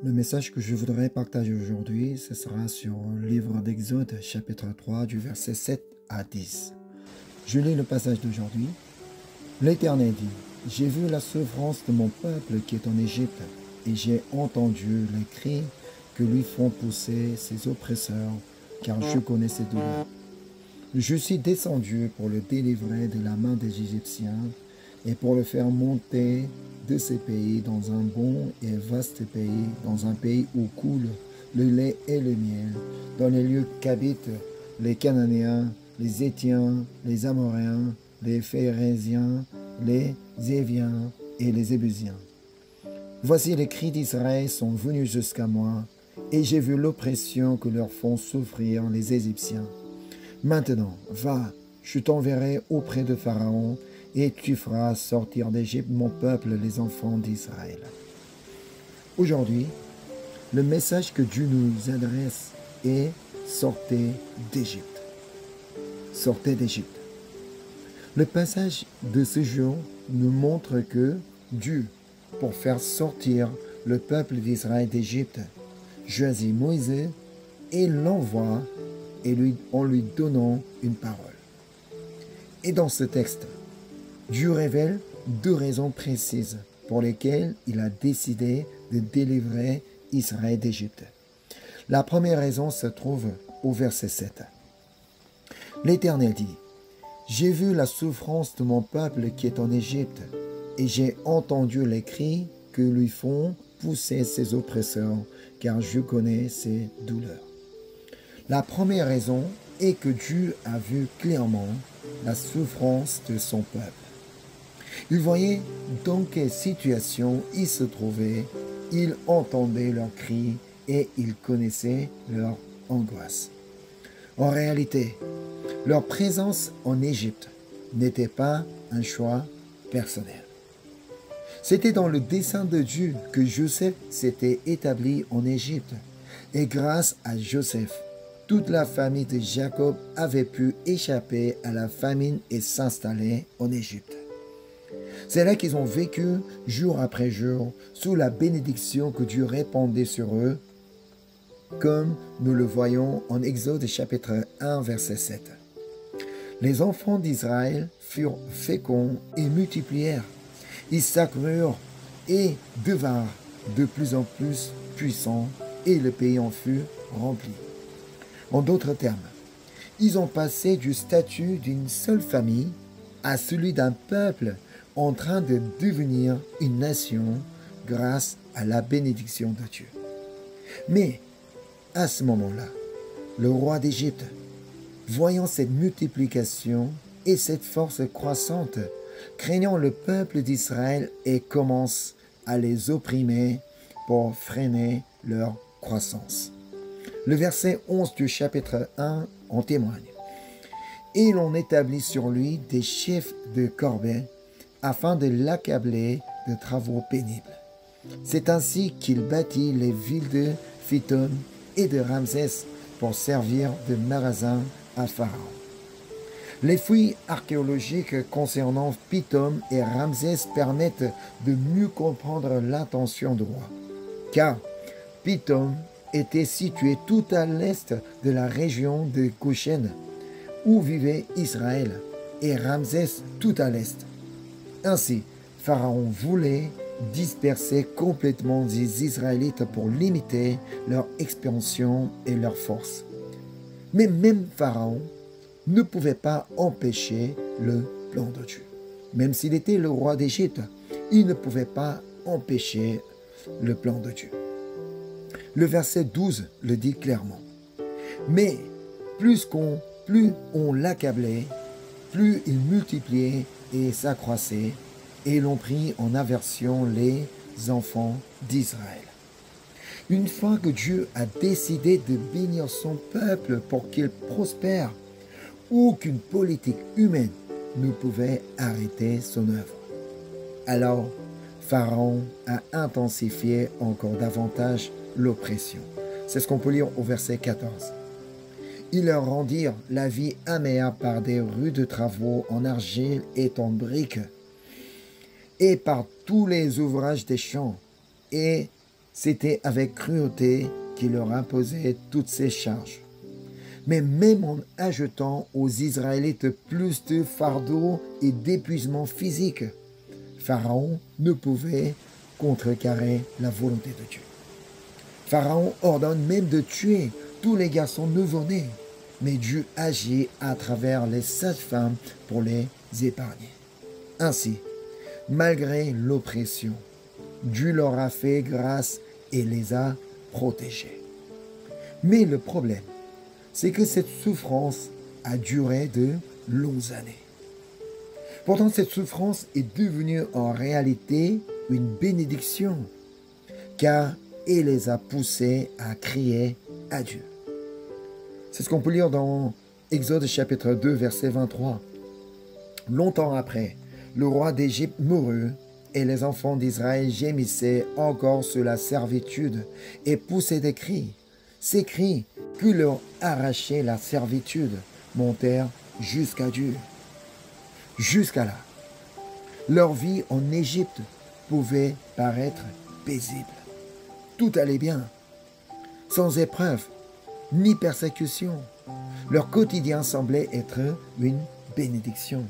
Le message que je voudrais partager aujourd'hui, ce sera sur le livre d'Exode, chapitre 3, du verset 7 à 10. Je lis le passage d'aujourd'hui. L'Éternel dit, « J'ai vu la souffrance de mon peuple qui est en Égypte, et j'ai entendu les cris que lui font pousser ses oppresseurs, car je connais ses douleurs. Je suis descendu pour le délivrer de la main des Égyptiens, et pour le faire monter de ces pays dans un bon et vaste pays, dans un pays où coule le lait et le miel, dans les lieux qu'habitent les Cananéens, les Héthiens, les Amoréens, les Phérésiens, les Éviens et les Ébusiens. Voici les cris d'Israël sont venus jusqu'à moi, et j'ai vu l'oppression que leur font souffrir les Égyptiens. Maintenant, va, je t'enverrai auprès de Pharaon, et tu feras sortir d'Égypte mon peuple, les enfants d'Israël. » Aujourd'hui, le message que Dieu nous adresse est « Sortez d'Égypte ». Sortez d'Égypte. Le passage de ce jour nous montre que Dieu, pour faire sortir le peuple d'Israël d'Égypte, choisit Moïse et l'envoie en lui donnant une parole. Et dans ce texte, Dieu révèle deux raisons précises pour lesquelles il a décidé de délivrer Israël d'Égypte. La première raison se trouve au verset 7. L'Éternel dit, « J'ai vu la souffrance de mon peuple qui est en Égypte, et j'ai entendu les cris que lui font pousser ses oppresseurs, car je connais ses douleurs. » La première raison est que Dieu a vu clairement la souffrance de son peuple. Il voyait dans quelle situation ils se trouvaient, il entendait leurs cris et il connaissait leur angoisse. En réalité, leur présence en Égypte n'était pas un choix personnel. C'était dans le dessein de Dieu que Joseph s'était établi en Égypte. Et grâce à Joseph, toute la famille de Jacob avait pu échapper à la famine et s'installer en Égypte. C'est là qu'ils ont vécu jour après jour sous la bénédiction que Dieu répandait sur eux, comme nous le voyons en Exode chapitre 1 verset 7. Les enfants d'Israël furent féconds et multiplièrent. Ils s'accrurent et devinrent de plus en plus puissants et le pays en fut rempli. En d'autres termes, ils ont passé du statut d'une seule famille à celui d'un peuple en train de devenir une nation grâce à la bénédiction de Dieu. Mais à ce moment-là, le roi d'Égypte, voyant cette multiplication et cette force croissante, craignant le peuple d'Israël et commence à les opprimer pour freiner leur croissance. Le verset 11 du chapitre 1 en témoigne. Et l'on établit sur lui des chefs de corvée afin de l'accabler de travaux pénibles. C'est ainsi qu'il bâtit les villes de Pithom et de Ramsès pour servir de magasin à Pharaon. Les fouilles archéologiques concernant Pithom et Ramsès permettent de mieux comprendre l'intention du roi. Car Pithom était situé tout à l'est de la région de Goshen, où vivait Israël, et Ramsès tout à l'est. Ainsi, Pharaon voulait disperser complètement les Israélites pour limiter leur expansion et leur force. Mais même Pharaon ne pouvait pas empêcher le plan de Dieu. Même s'il était le roi d'Égypte, il ne pouvait pas empêcher le plan de Dieu. Le verset 12 le dit clairement. Mais plus on l'accablait, plus il multipliait et s'accroissait, et l'on prit en aversion les enfants d'Israël. Une fois que Dieu a décidé de bénir son peuple pour qu'il prospère, aucune politique humaine ne pouvait arrêter son œuvre. Alors, Pharaon a intensifié encore davantage l'oppression. C'est ce qu'on peut lire au verset 14. Ils leur rendirent la vie amère par des rudes travaux en argile et en briques, et par tous les ouvrages des champs, et c'était avec cruauté qu'il leur imposait toutes ces charges. Mais même en ajoutant aux Israélites plus de fardeaux et d'épuisement physique, Pharaon ne pouvait contrecarrer la volonté de Dieu. Pharaon ordonne même de tuer tous les garçons nouveau-nés, mais Dieu agit à travers les sages-femmes pour les épargner. Ainsi, malgré l'oppression, Dieu leur a fait grâce et les a protégés. Mais le problème, c'est que cette souffrance a duré de longues années. Pourtant, cette souffrance est devenue en réalité une bénédiction, car elle les a poussés à crier à Dieu. C'est ce qu'on peut lire dans Exode chapitre 2, verset 23. Longtemps après, le roi d'Égypte mourut, et les enfants d'Israël gémissaient encore sur la servitude et poussaient des cris. Ces cris qui leur arrachaient la servitude montèrent jusqu'à Dieu. Jusqu'à là, leur vie en Égypte pouvait paraître paisible. Tout allait bien, sans épreuve ni persécution. Leur quotidien semblait être une bénédiction.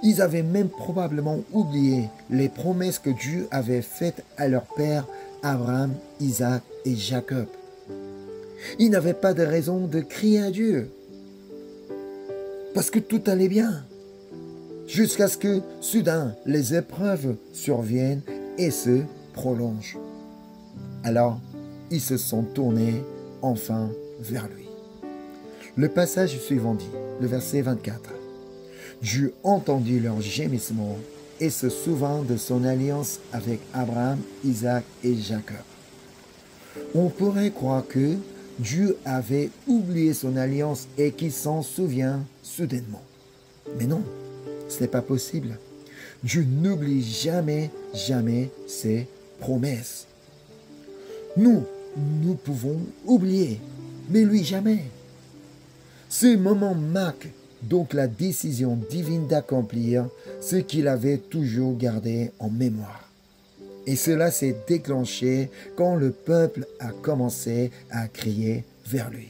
Ils avaient même probablement oublié les promesses que Dieu avait faites à leur père Abraham, Isaac et Jacob. Ils n'avaient pas de raison de crier à Dieu, parce que tout allait bien, jusqu'à ce que soudain les épreuves surviennent et se prolongent. Alors, ils se sont tournés enfin vers lui. Le passage suivant dit, le verset 24. Dieu entendit leurs gémissements et se souvint de son alliance avec Abraham, Isaac et Jacob. On pourrait croire que Dieu avait oublié son alliance et qu'il s'en souvient soudainement. Mais non, ce n'est pas possible. Dieu n'oublie jamais, jamais ses promesses. Nous pouvons oublier, mais lui jamais. Ce moment marque donc la décision divine d'accomplir ce qu'il avait toujours gardé en mémoire. Et cela s'est déclenché quand le peuple a commencé à crier vers lui.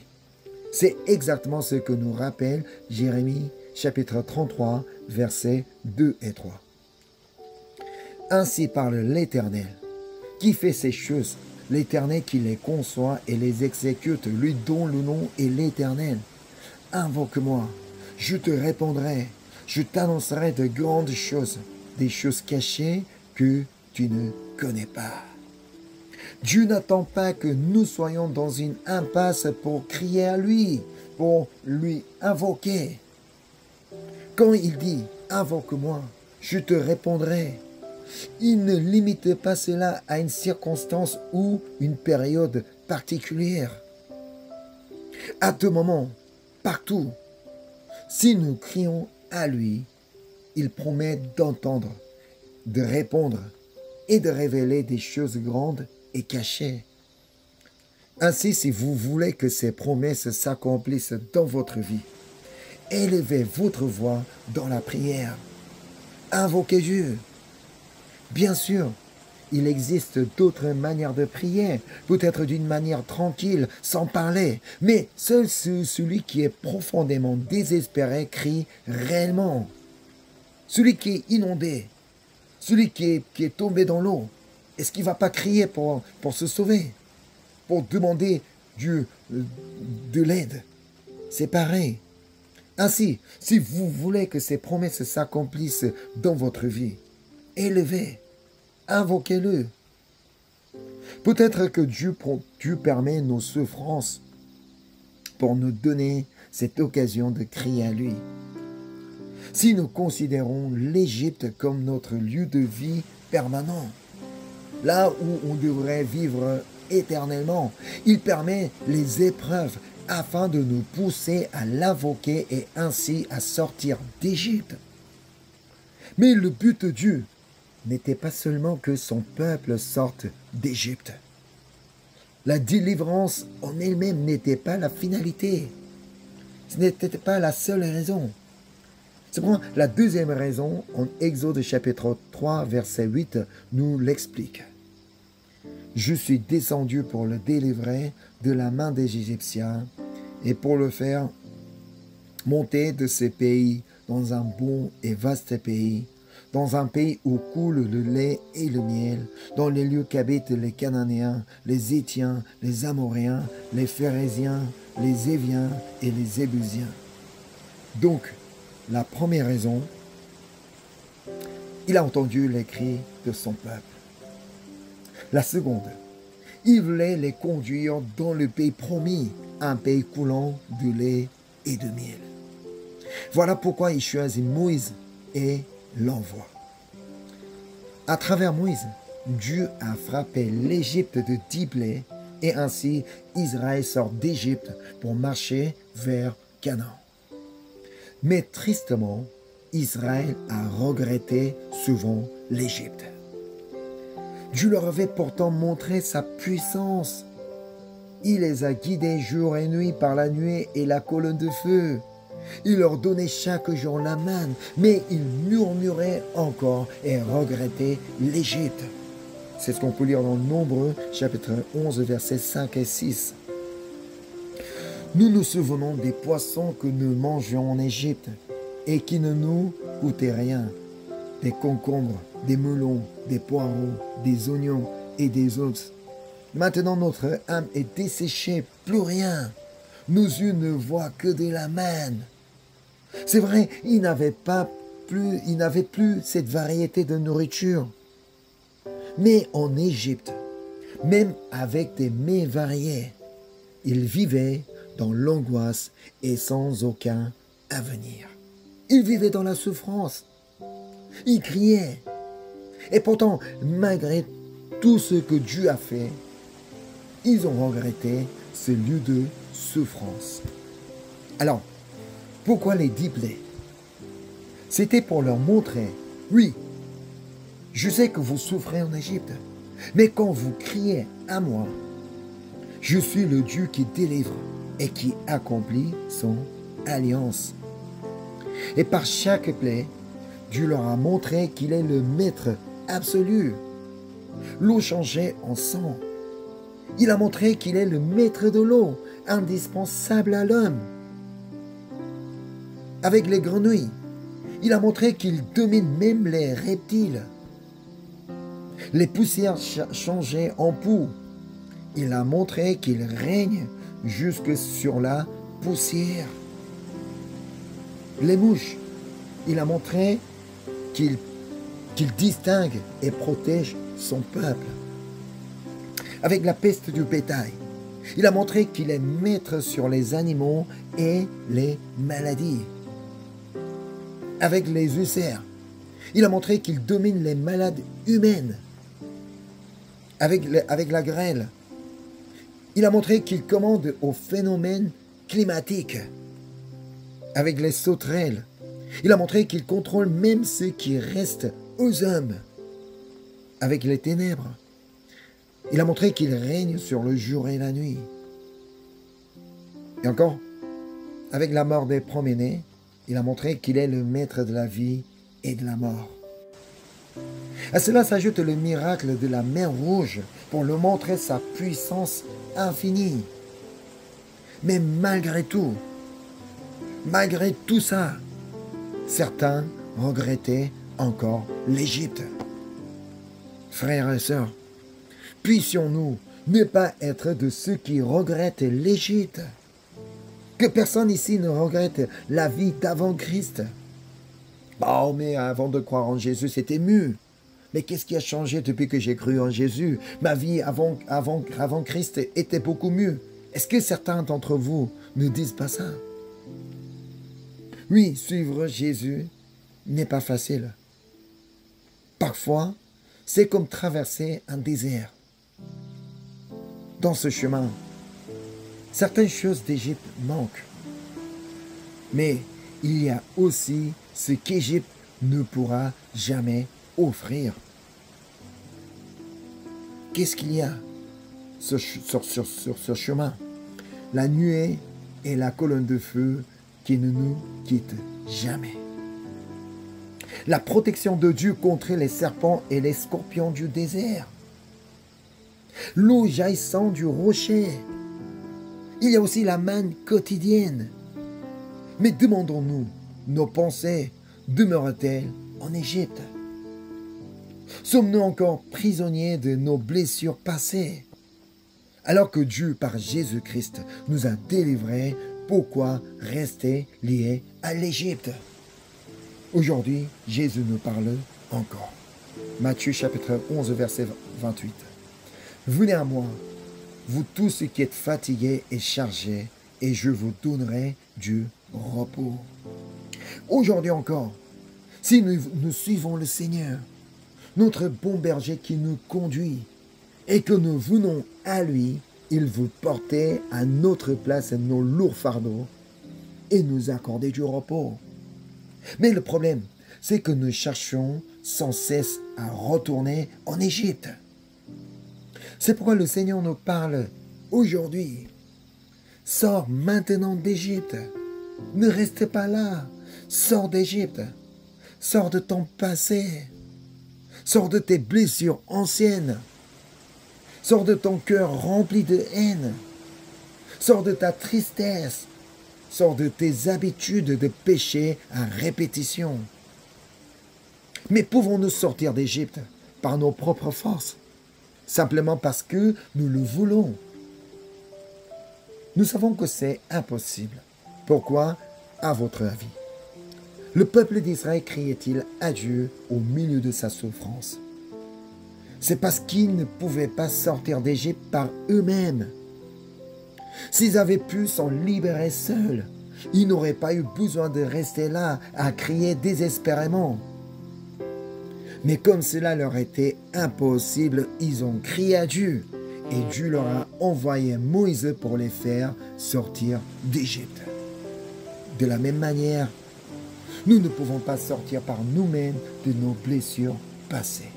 C'est exactement ce que nous rappelle Jérémie chapitre 33, versets 2 et 3. Ainsi parle l'Éternel, qui fait ces choses, l'Éternel qui les conçoit et les exécute, lui dont le nom est l'Éternel. Invoque-moi, je te répondrai, je t'annoncerai de grandes choses, des choses cachées que tu ne connais pas. Dieu n'attend pas que nous soyons dans une impasse pour crier à lui, pour lui invoquer. Quand il dit « invoque-moi, je te répondrai », il ne limite pas cela à une circonstance ou une période particulière. À tout moment, partout, si nous crions à lui, il promet d'entendre, de répondre et de révéler des choses grandes et cachées. Ainsi, si vous voulez que ces promesses s'accomplissent dans votre vie, élevez votre voix dans la prière. Invoquez Dieu. Bien sûr, il existe d'autres manières de prier, peut-être d'une manière tranquille, sans parler, mais seul celui qui est profondément désespéré crie réellement. Celui qui est inondé, celui qui est tombé dans l'eau, est-ce qu'il ne va pas crier pour se sauver, pour demander Dieu de l'aide? C'est pareil. Ainsi, si vous voulez que ces promesses s'accomplissent dans votre vie, élevez, invoquez-le. Peut-être que Dieu permet nos souffrances pour nous donner cette occasion de crier à lui. Si nous considérons l'Égypte comme notre lieu de vie permanent, là où on devrait vivre éternellement, il permet les épreuves afin de nous pousser à l'invoquer et ainsi à sortir d'Égypte. Mais le but de Dieu n'était pas seulement que son peuple sorte d'Égypte. La délivrance en elle-même n'était pas la finalité. Ce n'était pas la seule raison. C'est pourquoi la deuxième raison, en Exode chapitre 3, verset 8, nous l'explique. Je suis descendu pour le délivrer de la main des Égyptiens et pour le faire monter de ces pays dans un bon et vaste pays, dans un pays où coule le lait et le miel, dans les lieux qu'habitent les Cananéens, les Hétiens, les Amoréens, les Phérésiens, les Éviens et les Ébusiens. Donc, la première raison, il a entendu les cris de son peuple. La seconde, il voulait les conduire dans le pays promis, un pays coulant de lait et de miel. Voilà pourquoi il choisit Moïse et l'envoie. À travers Moïse, Dieu a frappé l'Égypte de 10 plaies et ainsi Israël sort d'Égypte pour marcher vers Canaan. Mais tristement, Israël a regretté souvent l'Égypte. Dieu leur avait pourtant montré sa puissance. Il les a guidés jour et nuit par la nuée et la colonne de feu. Il leur donnait chaque jour la manne, mais ils murmuraient encore et regrettaient l'Égypte. C'est ce qu'on peut lire dans Nombreux, chapitre 11, versets 5 et 6. Nous nous souvenons des poissons que nous mangions en Égypte et qui ne nous coûtaient rien. Des concombres, des melons, des poireaux, des oignons et des ours. Maintenant notre âme est desséchée, plus rien. Nos yeux ne voient que de la manne. C'est vrai, ils n'avaient plus cette variété de nourriture. Mais en Égypte, même avec des mets variés, ils vivaient dans l'angoisse et sans aucun avenir. Ils vivaient dans la souffrance. Ils criaient. Et pourtant, malgré tout ce que Dieu a fait, ils ont regretté ce lieu de souffrance. Alors, pourquoi les 10 plaies? C'était pour leur montrer, oui, je sais que vous souffrez en Égypte, mais quand vous criez à moi, je suis le Dieu qui délivre et qui accomplit son alliance. Et par chaque plaie, Dieu leur a montré qu'il est le maître absolu. L'eau changeait en sang. Il a montré qu'il est le maître de l'eau, indispensable à l'homme. Avec les grenouilles, il a montré qu'il domine même les reptiles. Les poussières changeaient en poux. Il a montré qu'il règne jusque sur la poussière. Les mouches, il a montré qu'il distingue et protège son peuple. Avec la peste du bétail, il a montré qu'il est maître sur les animaux et les maladies. Avec les ulcères, il a montré qu'il domine les malades humaines. Avec la grêle, il a montré qu'il commande aux phénomènes climatiques. Avec les sauterelles, il a montré qu'il contrôle même ce qui reste aux hommes. Avec les ténèbres, il a montré qu'il règne sur le jour et la nuit. Et encore, avec la mort des premiers-nés, il a montré qu'il est le maître de la vie et de la mort. À cela s'ajoute le miracle de la mer Rouge pour lui montrer sa puissance infinie. Mais malgré tout ça, certains regrettaient encore l'Égypte. Frères et sœurs, puissions-nous ne pas être de ceux qui regrettent l'Égypte? Que personne ici ne regrette la vie d'avant Christ. Oh, mais avant de croire en Jésus, c'était mieux. Mais qu'est-ce qui a changé depuis que j'ai cru en Jésus? Ma vie avant Christ était beaucoup mieux. Est-ce que certains d'entre vous ne disent pas ça? Oui, suivre Jésus n'est pas facile. Parfois, c'est comme traverser un désert. Dans ce chemin, certaines choses d'Égypte manquent. Mais il y a aussi ce qu'Égypte ne pourra jamais offrir. Qu'est-ce qu'il y a sur ce chemin? La nuée et la colonne de feu qui ne nous quittent jamais. La protection de Dieu contre les serpents et les scorpions du désert. l'eau jaillissant du rocher. Il y a aussi la manne quotidienne. Mais demandons-nous, nos pensées demeurent-elles en Égypte? Sommes-nous encore prisonniers de nos blessures passées? Alors que Dieu, par Jésus-Christ, nous a délivrés, pourquoi rester liés à l'Égypte? Aujourd'hui, Jésus nous parle encore. Matthieu chapitre 11, verset 28. Venez à moi, vous tous ceux qui êtes fatigués et chargés, et je vous donnerai du repos. Aujourd'hui encore, si nous suivons le Seigneur, notre bon berger qui nous conduit, et que nous venons à lui, il vous porter à notre place nos lourds fardeaux et nous accorder du repos. Mais le problème, c'est que nous cherchons sans cesse à retourner en Égypte. C'est pourquoi le Seigneur nous parle aujourd'hui. Sors maintenant d'Égypte. Ne reste pas là. Sors d'Égypte. Sors de ton passé. Sors de tes blessures anciennes. Sors de ton cœur rempli de haine. Sors de ta tristesse. Sors de tes habitudes de péché à répétition. Mais pouvons-nous sortir d'Égypte par nos propres forces, simplement parce que nous le voulons? Nous savons que c'est impossible. Pourquoi, à votre avis? Le peuple d'Israël criait-il à Dieu au milieu de sa souffrance? C'est parce qu'ils ne pouvaient pas sortir d'Égypte par eux-mêmes. S'ils avaient pu s'en libérer seuls, ils n'auraient pas eu besoin de rester là à crier désespérément. Mais comme cela leur était impossible, ils ont crié à Dieu. Et Dieu leur a envoyé Moïse pour les faire sortir d'Égypte. De la même manière, nous ne pouvons pas sortir par nous-mêmes de nos blessures passées.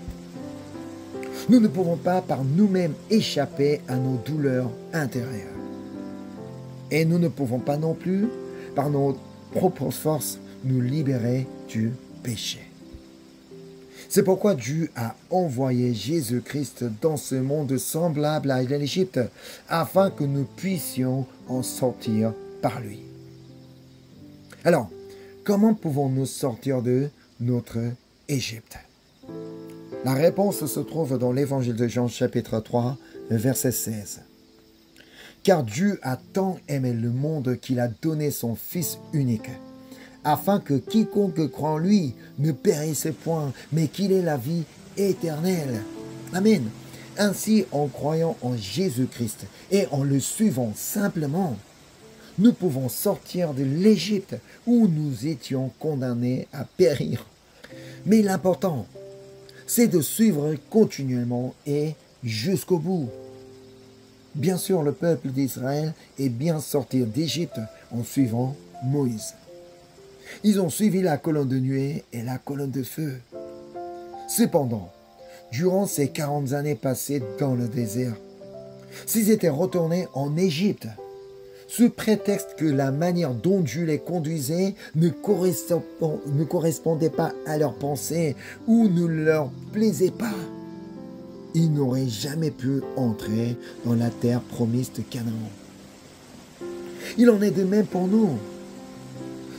Nous ne pouvons pas par nous-mêmes échapper à nos douleurs intérieures. Et nous ne pouvons pas non plus, par nos propres forces, nous libérer du péché. C'est pourquoi Dieu a envoyé Jésus-Christ dans ce monde semblable à l'Égypte, afin que nous puissions en sortir par lui. Alors, comment pouvons-nous sortir de notre Égypte? La réponse se trouve dans l'Évangile de Jean, chapitre 3, verset 16. Car Dieu a tant aimé le monde qu'il a donné son Fils unique, afin que quiconque croit en lui ne périsse point, mais qu'il ait la vie éternelle. Amen. Ainsi, en croyant en Jésus-Christ et en le suivant simplement, nous pouvons sortir de l'Égypte où nous étions condamnés à périr. Mais l'important, c'est de suivre continuellement et jusqu'au bout. Bien sûr, le peuple d'Israël est bien sorti d'Égypte en suivant Moïse. Ils ont suivi la colonne de nuée et la colonne de feu. Cependant, durant ces 40 années passées dans le désert, s'ils étaient retournés en Égypte, sous prétexte que la manière dont Dieu les conduisait ne correspondait pas à leurs pensées ou ne leur plaisait pas, ils n'auraient jamais pu entrer dans la terre promise de Canaan. Il en est de même pour nous.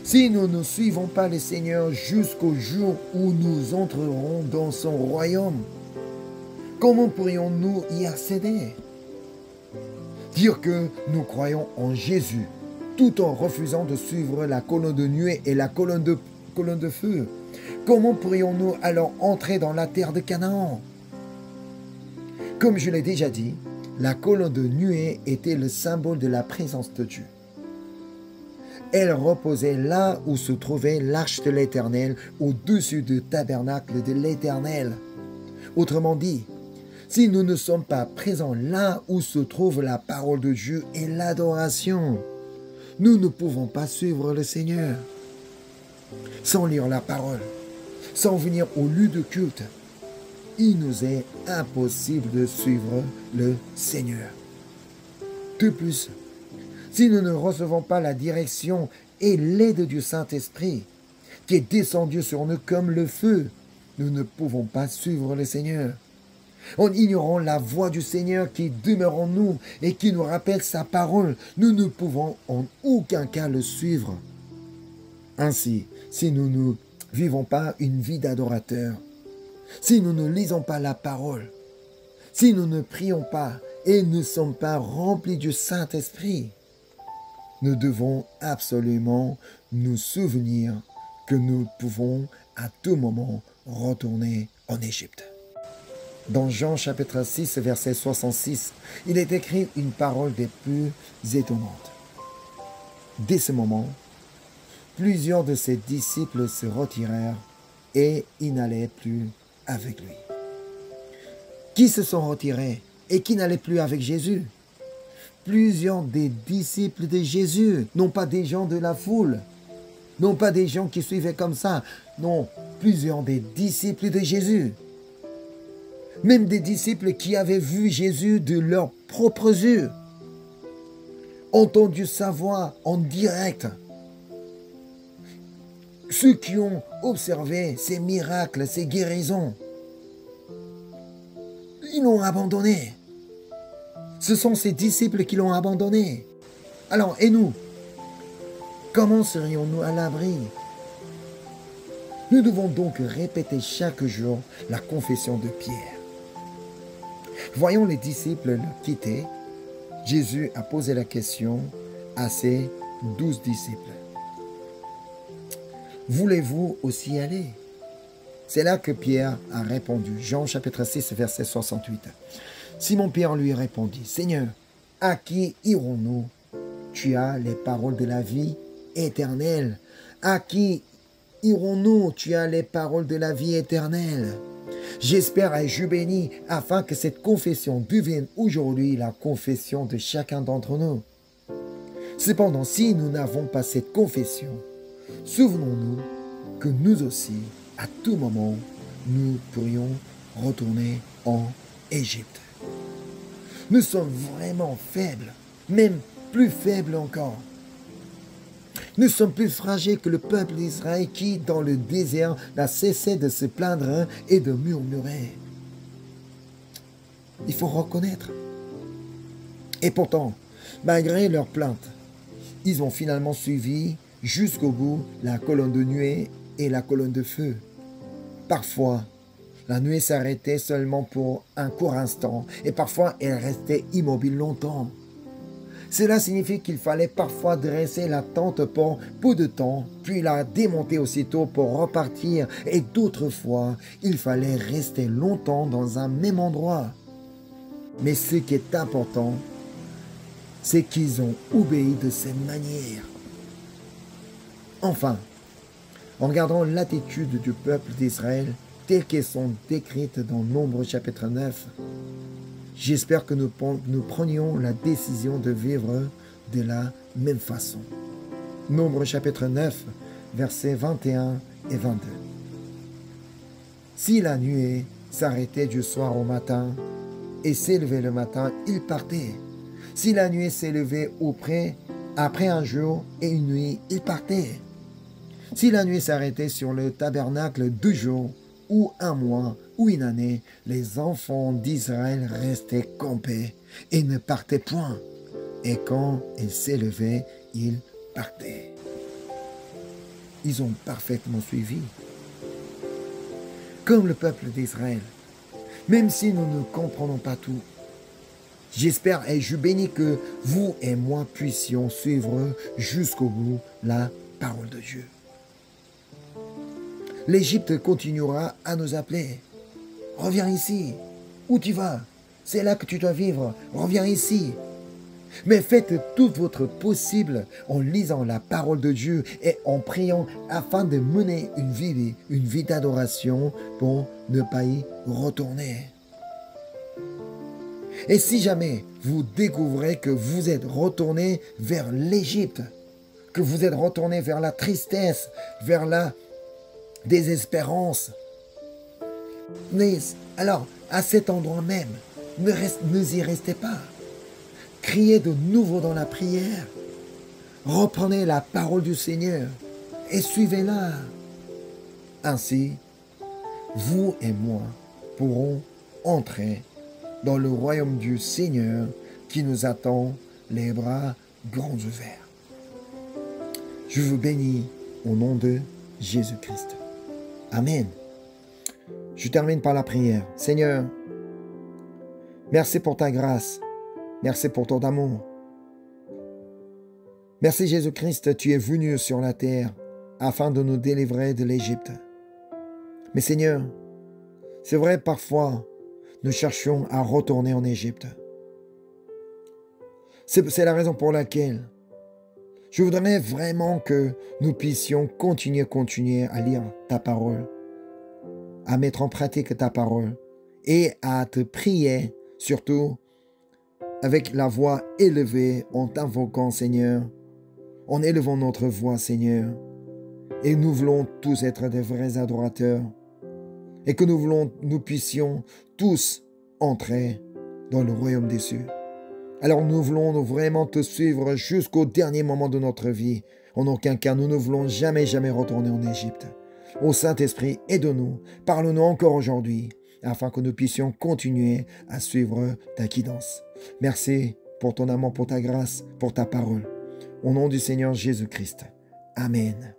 Si nous ne suivons pas le Seigneur jusqu'au jour où nous entrerons dans son royaume, comment pourrions-nous y accéder? Dire que nous croyons en Jésus, tout en refusant de suivre la colonne de nuée et la colonne de feu, comment pourrions-nous alors entrer dans la terre de Canaan? Comme je l'ai déjà dit, la colonne de nuée était le symbole de la présence de Dieu. Elle reposait là où se trouvait l'arche de l'Éternel, au-dessus du tabernacle de l'Éternel. Autrement dit, si nous ne sommes pas présents là où se trouve la parole de Dieu et l'adoration, nous ne pouvons pas suivre le Seigneur. Sans lire la parole, sans venir au lieu de culte, il nous est impossible de suivre le Seigneur. De plus, si nous ne recevons pas la direction et l'aide du Saint-Esprit, qui est descendu sur nous comme le feu, nous ne pouvons pas suivre le Seigneur. En ignorant la voix du Seigneur qui demeure en nous et qui nous rappelle sa parole, nous ne pouvons en aucun cas le suivre. Ainsi, si nous ne vivons pas une vie d'adorateur, si nous ne lisons pas la parole, si nous ne prions pas et ne sommes pas remplis du Saint-Esprit, nous devons absolument nous souvenir que nous pouvons à tout moment retourner en Égypte. Dans Jean chapitre 6, verset 66, il est écrit une parole des plus étonnantes. Dès ce moment, plusieurs de ses disciples se retirèrent et ils n'allaient plus avec lui. Qui se sont retirés et qui n'allaient plus avec Jésus? Plusieurs des disciples de Jésus, non pas des gens de la foule, non pas des gens qui suivaient comme ça, non, plusieurs des disciples de Jésus. Même des disciples qui avaient vu Jésus de leurs propres yeux, entendu sa voix en direct. Ceux qui ont observé ces miracles, ces guérisons, ils l'ont abandonné. Ce sont ces disciples qui l'ont abandonné. Alors, et nous? Comment serions-nous à l'abri? Nous devons donc répéter chaque jour la confession de Pierre. Voyons les disciples le quitter. Jésus a posé la question à ses 12 disciples. Voulez-vous aussi aller? C'est là que Pierre a répondu. Jean chapitre 6, verset 68. Simon-Pierre lui répondit, « Seigneur, à qui irons-nous? Tu as les paroles de la vie éternelle. À qui irons-nous? Tu as les paroles de la vie éternelle. » J'espère et je bénis afin que cette confession devienne aujourd'hui la confession de chacun d'entre nous. Cependant, si nous n'avons pas cette confession, souvenons-nous que nous aussi, à tout moment, nous pourrions retourner en Égypte. Nous sommes vraiment faibles, même plus faibles encore. Nous sommes plus fragiles que le peuple d'Israël qui, dans le désert, n'a cessé de se plaindre et de murmurer. Il faut reconnaître. Et pourtant, malgré leurs plaintes, ils ont finalement suivi jusqu'au bout la colonne de nuée et la colonne de feu. Parfois, la nuée s'arrêtait seulement pour un court instant et parfois elle restait immobile longtemps. Cela signifie qu'il fallait parfois dresser la tente pour peu de temps, puis la démonter aussitôt pour repartir, et d'autres fois, il fallait rester longtemps dans un même endroit. Mais ce qui est important, c'est qu'ils ont obéi de cette manière. Enfin, en regardant l'attitude du peuple d'Israël, telles qu'elles sont décrites dans Nombre chapitre 9, j'espère que nous prenions la décision de vivre de la même façon. Nombre chapitre 9, versets 21 et 22. Si la nuée s'arrêtait du soir au matin et s'élevait le matin, ils partaient. Si la nuée s'élevait après un jour et une nuit, ils partaient. Si la nuée s'arrêtait sur le tabernacle 2 jours, ou un mois, ou une année, les enfants d'Israël restaient campés et ne partaient point. Et quand ils s'élevaient, ils partaient. Ils ont parfaitement suivi. Comme le peuple d'Israël, même si nous ne comprenons pas tout, j'espère et je bénis que vous et moi puissions suivre jusqu'au bout la parole de Dieu. L'Égypte continuera à nous appeler. Reviens ici. Où tu vas? C'est là que tu dois vivre. Reviens ici. Mais faites tout votre possible en lisant la parole de Dieu et en priant afin de mener une vie d'adoration pour ne pas y retourner. Et si jamais vous découvrez que vous êtes retourné vers l'Égypte, que vous êtes retourné vers la tristesse, vers la désespérance, alors à cet endroit même, ne y restez pas. Criez de nouveau dans la prière. Reprenez la parole du Seigneur et suivez-la. Ainsi, vous et moi pourrons entrer dans le royaume du Seigneur qui nous attend, les bras grands ouverts. Je vous bénis au nom de Jésus-Christ. Amen. Je termine par la prière. Seigneur, merci pour ta grâce. Merci pour ton amour. Merci Jésus-Christ, tu es venu sur la terre afin de nous délivrer de l'Égypte. Mais Seigneur, c'est vrai parfois, nous cherchions à retourner en Égypte. C'est la raison pour laquelle je voudrais vraiment que nous puissions continuer à lire ta parole, à mettre en pratique ta parole et à te prier, surtout avec la voix élevée en t'invoquant, Seigneur, en élevant notre voix, Seigneur. Et nous voulons tous être des vrais adorateurs et que nous puissions tous entrer dans le royaume des cieux. Alors nous voulons vraiment te suivre jusqu'au dernier moment de notre vie. En aucun cas, nous ne voulons jamais retourner en Égypte. Ô Saint-Esprit, aide-nous, parle-nous encore aujourd'hui, afin que nous puissions continuer à suivre ta guidance. Merci pour ton amour, pour ta grâce, pour ta parole. Au nom du Seigneur Jésus-Christ. Amen.